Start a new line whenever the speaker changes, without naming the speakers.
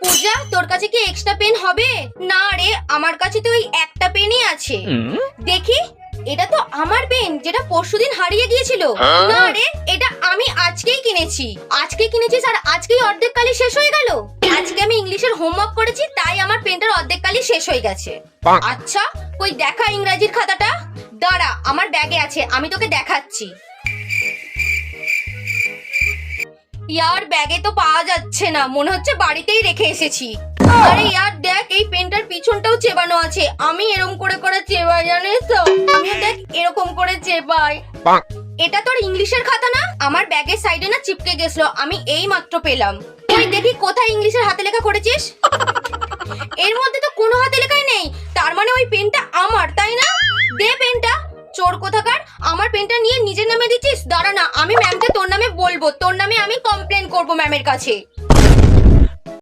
পূজা, তোর কাছে কি এক্সট্রা পেন হবে? না রে, আমার কাছে তো ওই একটা পেনই আছে। দেখি, এটা তো আমার পেন যেটা পরশুদিন হারিয়ে গিয়েছিল। না রে, এটা আমি আজকেই কিনেছি। আজকে কিনেছিস আর আজকেই অর্ধেক কালি শেষ হয়ে গেল? আজকে আমি ইংলিশের হোমওয়ার্ক করেছি, তাই আমার পেনটার অর্ধেক কালি শেষ হয়ে গেছে। আচ্ছা, কই দেখা ইংরেজির খাতাটা। দাঁড়া, আমার ব্যাগে আছে, আমি তোকে দেখাচ্ছি। ইয়ার, ব্যাগে তো পাওয়া যাচ্ছে না, মনে হচ্ছে বাড়িতেই রেখে এসেছি। আরে ইয়ার দেখ, এই পেনটার পিছনটাও চেবানো আছে। আমি এরকম করে করে চেবাই, জানিস তো? আমিও দেখ এরকম করে চেবাই। এটা তোর ইংলিশের খাতা না? আমার ব্যাগের সাইডে না চিপকে গেছিল, আমি এই মাত্র পেলাম। তুই দেখি কোথায় ইংলিশের হাতে লেখা করেছিস। এর মধ্যে তো কোনো হাতে লেখাই নেই, তার মানে ওই পেনটা আমার, তাই না? দে পেনটা, চোর কোথাকার। আমার পেনটা নিয়ে নিজের নামে দিচ্ছিস। দাঁড়া না, আমি ম্যামকে তোর নামে বলবো, তোর নামে আমি কমপ্লেন করবো ম্যামের কাছে।